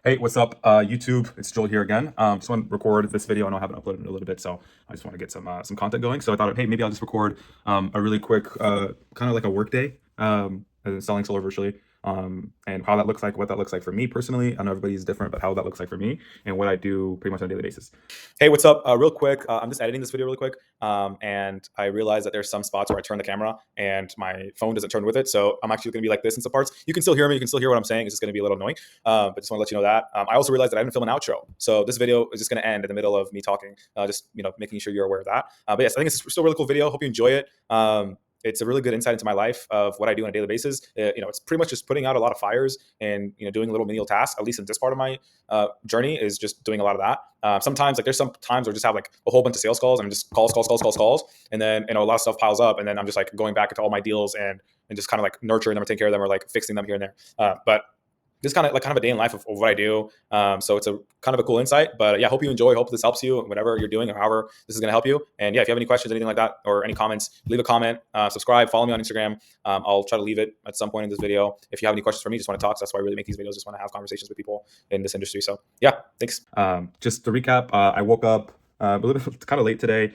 Hey, what's up, YouTube? It's Joel here again. Just want to record this video. I know I haven't uploaded in a little bit, so I just want to get some content going. So I thought, hey, maybe I'll just record a really quick, kind of like a workday, selling solar virtually, and how that looks like, what that looks like for me personally. I know everybody's different, but how that looks like for me and what I do pretty much on a daily basis. Hey, what's up? Real quick, I'm just editing this video really quick, and I realized that there's some spots where I turn the camera and my phone doesn't turn with it, so I'm actually going to be like this in some parts. You can still hear me, you can still hear what I'm saying. It's just going to be a little annoying, but just want to let you know that. I also realized that I didn't film an outro, so this video is just going to end in the middle of me talking, just making sure you're aware of that. But yes, I think it's still a really cool video. Hope you enjoy it. It's a really good insight into my life of what I do on a daily basis. It's pretty much just putting out a lot of fires and doing little menial tasks. At least in this part of my journey is just doing a lot of that. Sometimes like there's some times where I just have like a whole bunch of sales calls and I'm just calls, and then a lot of stuff piles up, and then I'm just like going back into all my deals and just kind of like nurturing them or taking care of them or like fixing them here and there. But this kind of a day in life of what I do. So it's a kind of a cool insight, but yeah, hope you enjoy. Hope this helps you, whatever you're doing or however this is going to help you. And yeah, if you have any questions, anything like that, or any comments, leave a comment, subscribe, follow me on Instagram. I'll try to leave it at some point in this video. If you have any questions for me, just want to talk. So that's why I really make these videos. Just want to have conversations with people in this industry. So yeah, thanks. Just to recap, I woke up a little bit kind of late today.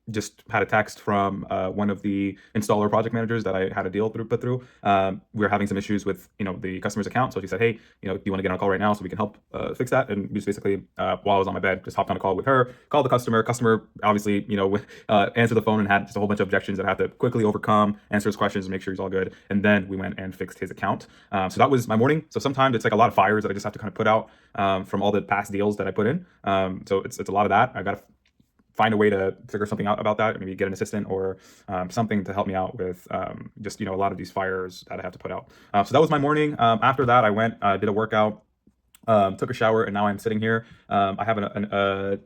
Just had a text from one of the installer project managers that I had a deal put through. We were having some issues with the customer's account, so she said, "Hey, do you want to get on a call right now so we can help fix that?" And just basically, while I was on my bed, just hopped on a call with her, called the customer. Customer obviously, answered the phone and had just a whole bunch of objections that I had to quickly overcome, answer his questions, and make sure he's all good. And then we went and fixed his account. So that was my morning. So sometimes it's like a lot of fires that I just have to kind of put out from all the past deals that I put in. So it's a lot of that. I got to find a way to figure something out about that, maybe get an assistant or something to help me out with just a lot of these fires that I have to put out. So that was my morning. After that, I went, did a workout, took a shower, and now I'm sitting here. I have a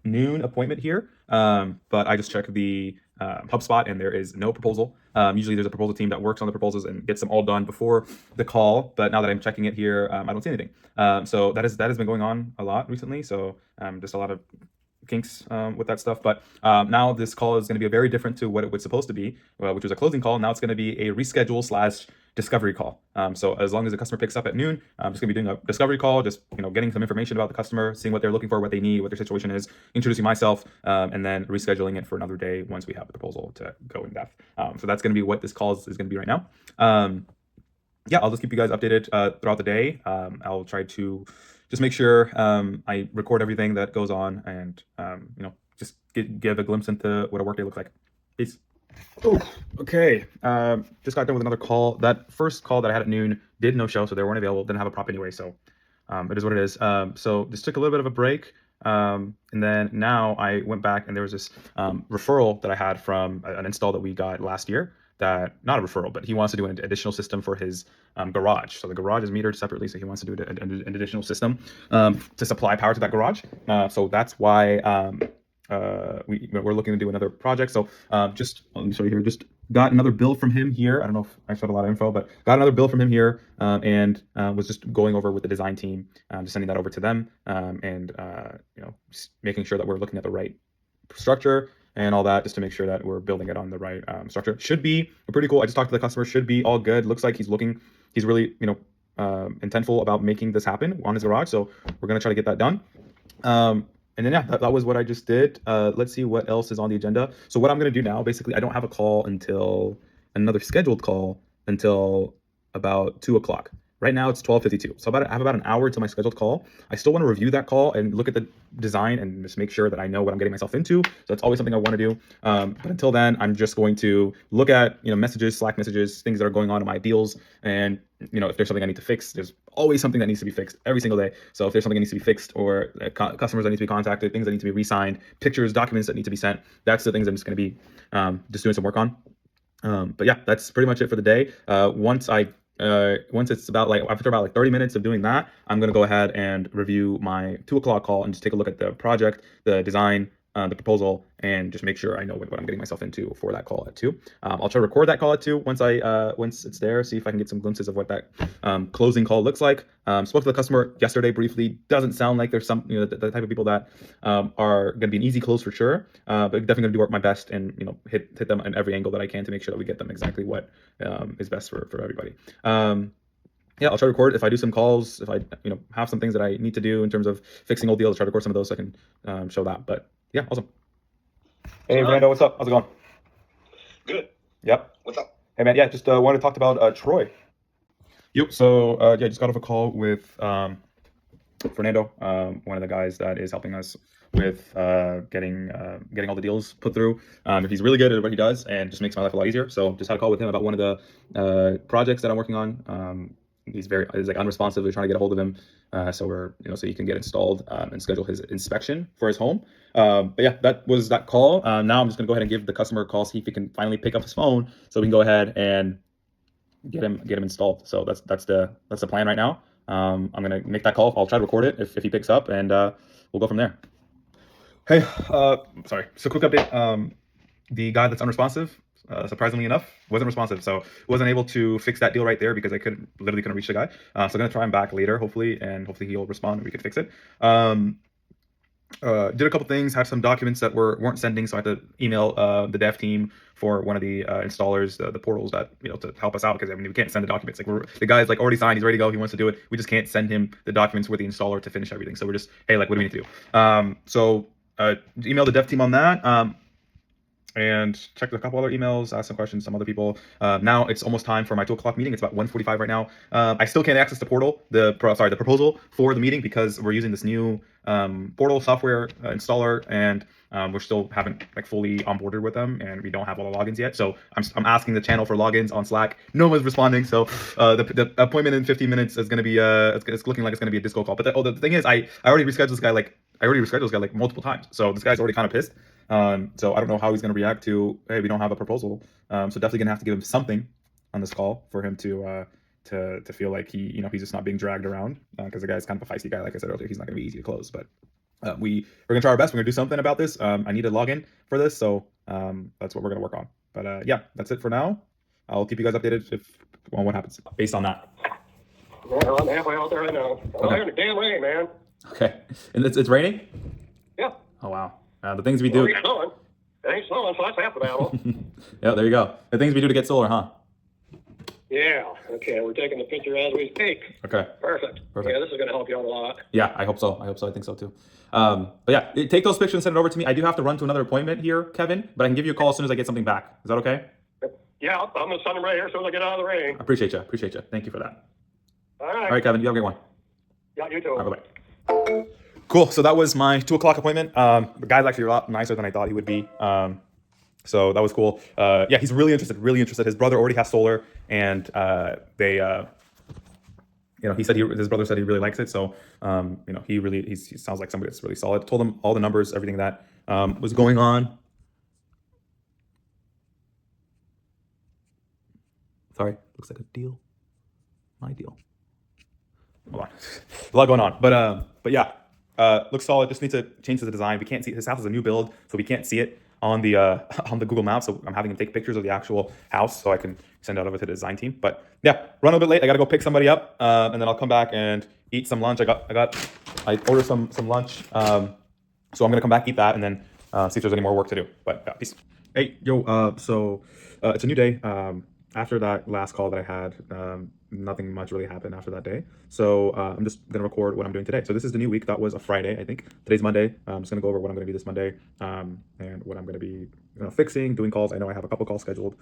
noon appointment here, but I just checked the HubSpot and there is no proposal. Usually there's a proposal team that works on the proposals and gets them all done before the call, but now that I'm checking it here, I don't see anything. So that has been going on a lot recently. So just a lot of kinks with that stuff. But now this call is going to be very different to what it was supposed to be, which was a closing call. Now it's going to be a reschedule / discovery call. So as long as the customer picks up at noon, I'm just going to be doing a discovery call, just getting some information about the customer, seeing what they're looking for, what they need, what their situation is, introducing myself, and then rescheduling it for another day once we have the proposal to go in depth. So that's going to be what this call is going to be right now. Yeah, I'll just keep you guys updated throughout the day. I'll try to just make sure I record everything that goes on and just give a glimpse into what a workday looks like. Peace. Oh, okay. Just got done with another call. That first call that I had at noon did no show, so they weren't available. Didn't have a prop anyway, so it is what it is. So just took a little bit of a break, and then now I went back and there was this referral that I had from an install that we got last year. That not a referral, but he wants to do an additional system for his garage. So the garage is metered separately, so he wants to do an additional system to supply power to that garage. So that's why we're looking to do another project. So just let me show you here. Just got another bill from him here. I don't know if I showed a lot of info, but got another bill from him here, and was just going over with the design team, just sending that over to them, and just making sure that we're looking at the right structure and all that, just to make sure that we're building it on the right structure. Should be pretty cool. I just talked to the customer. Should be all good. Looks like he's really intentful about making this happen on his garage. So we're gonna try to get that done. And then yeah, that was what I just did. Let's see what else is on the agenda. So what I'm gonna do now, basically, I don't have a call until another scheduled call until about 2 o'clock. Right now it's 12:52. So I have about an hour to my scheduled call. I still want to review that call and look at the design and just make sure that I know what I'm getting myself into. So that's always something I want to do. But until then, I'm just going to look at messages, Slack messages, things that are going on in my deals, and if there's something I need to fix, there's always something that needs to be fixed every single day. So if there's something that needs to be fixed, or customers that need to be contacted, things that need to be re-signed, pictures, documents that need to be sent, that's the things I'm just going to be just doing some work on. But yeah, that's pretty much it for the day. Once it's after about 30 minutes of doing that, I'm going to go ahead and review my 2 o'clock call and just take a look at the project, the design, the proposal, and just make sure I know what I'm getting myself into for that call at 2. I'll try to record that call at 2 once it's there, see if I can get some glimpses of what that closing call looks like. Spoke to the customer yesterday briefly. Doesn't sound like there's some the type of people that are going to be an easy close for sure, but definitely going to do my best and hit them in every angle that I can to make sure that we get them exactly what is best for everybody. yeah, I'll try to record if I do some calls, if I have some things that I need to do in terms of fixing old deals. I'll try to record some of those so I can show that. But yeah, awesome. Hey, Fernando, what's up? How's it going? Good. Yep. What's up? Hey, man. Yeah, just wanted to talk about Troy. Yep. So yeah, just got off a call with Fernando, one of the guys that is helping us with getting all the deals put through. He's really good at what he does and just makes my life a lot easier. So just had a call with him about one of the projects that I'm working on. He's like unresponsive. We're trying to get a hold of him, so so he can get installed and schedule his inspection for his home. But yeah, that was that call. Now I'm just gonna go ahead and give the customer a call, see if he can finally pick up his phone, so we can go ahead and get him installed. So that's the plan right now. I'm gonna make that call. I'll try to record it if he picks up, and we'll go from there. Hey, sorry. So quick update. The guy that's unresponsive, surprisingly enough, wasn't responsive. So wasn't able to fix that deal right there because I literally couldn't reach the guy. So I'm gonna try him back later, hopefully, and hopefully he'll respond and we can fix it. Did a couple things, had some documents that weren't sending, so I had to email the dev team for one of the installers, the portals that to help us out, because I mean we can't send the documents. Like the guy's like already signed, he's ready to go, he wants to do it. We just can't send him the documents with the installer to finish everything. So we're just, hey, like, what do we need to do? So email the dev team on that. And checked a couple other emails, asked some questions, some other people. Now it's almost time for my 2 o'clock meeting. It's about 1:45 right now. I still can't access the portal, the proposal for the meeting, because we're using this new portal software installer, and we're still haven't like fully onboarded with them, and we don't have all the logins yet. So I'm asking the channel for logins on Slack. No one's responding. So the appointment in 15 minutes is going to be it's looking like it's going to be a disco call. But the thing is, I already rescheduled this guy like multiple times. So this guy's already kind of pissed. So I don't know how he's going to react to, hey, we don't have a proposal. So definitely going to have to give him something on this call for him to feel like he's just not being dragged around, because the guy's kind of a feisty guy. Like I said earlier, he's not going to be easy to close, but we're going to try our best. We're going to do something about this. I need a login for this, so that's what we're going to work on. But yeah, that's it for now. I'll keep you guys updated on what happens based on that. Well, I'm halfway out there right now. Oh, Okay. in the damn rain, man. Okay, and it's raining. Yeah. Oh wow. The things we do. Well, it's snowing. It ain't snowing, so that's half the battle. Yeah, there you go. The things we do to get solar, huh? Yeah. Okay, we're taking the picture as we speak. Okay. Perfect. Yeah, this is going to help you out a lot. Yeah, I hope so. I think so too. But yeah, take those pictures and send it over to me. I do have to run to another appointment here, Kevin, but I can give you a call as soon as I get something back. Is that okay? Yeah, I'm going to send them right here as soon as I get out of the rain. I appreciate you. Thank you for that. All right. All right, Kevin, you have a great one. Yeah, you too. All right, bye-bye. Cool. So that was my 2 o'clock appointment. The guy's actually a lot nicer than I thought he would be. So that was cool. Yeah, he's really interested. His brother already has solar, and they, he said his brother said he really likes it. So, he sounds like somebody that's really solid. Told him all the numbers, everything that was going on. Sorry, looks like a deal. My deal. Hold on, a lot going on, but yeah, looks solid. Just need to change the design. We can't see, his house is a new build, so we can't see it on the on the Google Maps. So I'm having him take pictures of the actual house so I can send it over to the design team. But yeah, run a bit late. I gotta go pick somebody up, and then I'll come back and eat some lunch. I ordered some lunch, so I'm gonna come back, eat that, and then see if there's any more work to do. But yeah, peace. Hey, yo, so it's a new day. After that last call that I had, nothing much really happened after that day. So I'm just going to record what I'm doing today. So this is the new week. That was a Friday, I think. Today's Monday. I'm just going to go over what I'm going to do this Monday, and what I'm going to be fixing, doing calls. I know I have a couple calls scheduled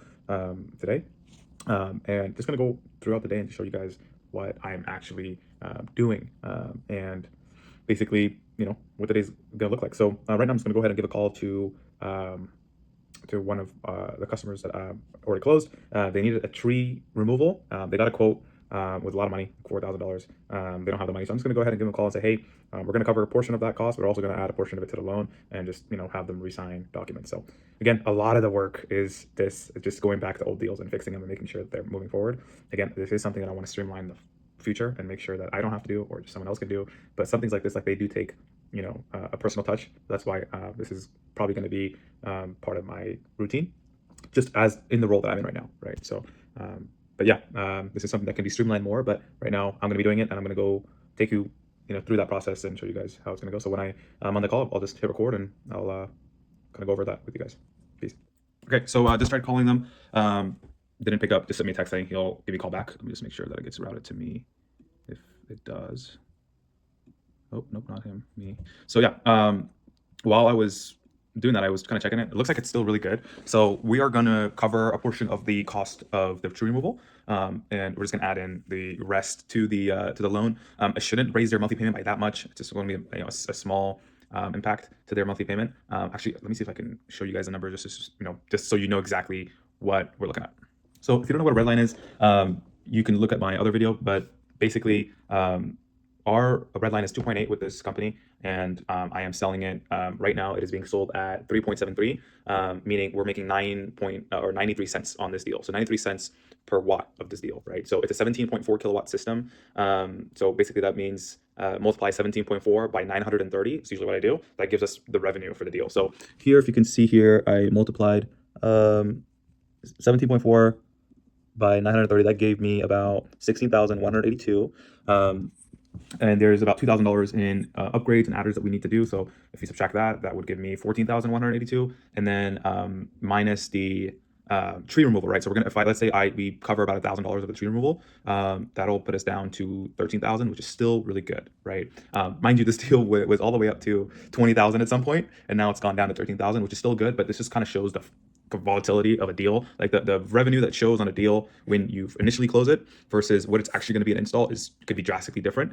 today, and just going to go throughout the day and show you guys what I'm actually doing, and basically, what the day's going to look like. So right now I'm just going to go ahead and give a call to one of the customers that already closed. They needed a tree removal. They got a quote with a lot of money, $4,000. They don't have the money, so I'm just gonna go ahead and give them a call and say, hey, we're gonna cover a portion of that cost, but we're also gonna add a portion of it to the loan, and just have them re-sign documents. So again, a lot of the work is just going back to old deals and fixing them and making sure that they're moving forward. Again, this is something that I want to streamline the future and make sure that I don't have to do, or just someone else can do. But some things like this, like, they do take a personal touch. That's why this is probably going to be part of my routine, just as in the role that I'm in right now, right? So but yeah, this is something that can be streamlined more, but right now I'm going to be doing it, and I'm going to go take you through that process and show you guys how it's going to go. So when I'm on the call, I'll just hit record, and I'll kind of go over that with you guys. Peace. Okay, so just tried calling them. didn't pick up, just send me a text saying he'll give you a call back. Let me just make sure that it gets routed to me. If it does. Oh, nope, not him, me. So yeah, while I was doing that, I was kind of checking it. It looks like it's still really good. So we are going to cover a portion of the cost of the tree removal, and we're just going to add in the rest to the loan. It shouldn't raise their monthly payment by that much. It's just going to be a small impact to their monthly payment. Actually, let me see if I can show you guys the number, just so you know exactly what we're looking at. So if you don't know what a red line is, you can look at my other video, but basically, our red line is 2.8 with this company, and I am selling it right now. It is being sold at 3.73, meaning we're making 93 cents on this deal. So 93 cents per watt of this deal, right? So it's a 17.4 kilowatt system. So basically that means multiply 17.4 by 930. It's usually what I do. That gives us the revenue for the deal. So here, if you can see here, I multiplied 17.4 by 930. That gave me about 16,182. And there's about $2,000 in upgrades and adders that we need to do. So if you subtract that, that would give me 14,182, and then minus the tree removal, right? So we're gonna, if I let's say we cover about $1,000 of the tree removal, that'll put us down to 13,000, which is still really good, right? Mind you, this deal was all the way up to 20,000 at some point, and now it's gone down to 13,000, which is still good. But this just kind of shows the volatility of a deal. Like the revenue that shows on a deal when you initially close it versus what it's actually going to be an install could be drastically different.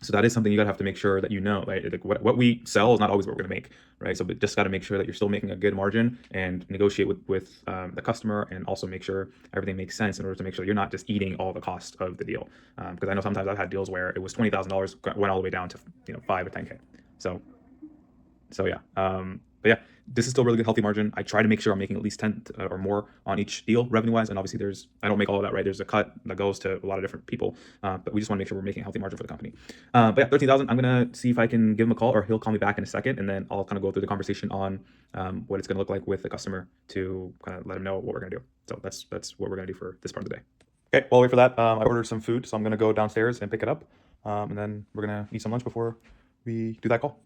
So that is something you gotta have to make sure that you know, right? Like what we sell is not always what we're gonna make, right? So but just gotta make sure that you're still making a good margin and negotiate with the customer, and also make sure everything makes sense in order to make sure you're not just eating all the cost of the deal. Because I know sometimes I've had deals where it was $20,000 went all the way down to 5 or 10K. So yeah, but yeah, this is still really good, healthy margin. I try to make sure I'm making at least 10 or more on each deal revenue wise. And obviously I don't make all of that, right? There's a cut that goes to a lot of different people, but we just want to make sure we're making a healthy margin for the company. But yeah, 13,000, I'm going to see if I can give him a call, or he'll call me back in a second. And then I'll kind of go through the conversation on what it's going to look like with the customer to kind of let him know what we're going to do. So that's what we're going to do for this part of the day. Okay, while I wait for that, I ordered some food. So I'm going to go downstairs and pick it up. And then we're going to eat some lunch before we do that call.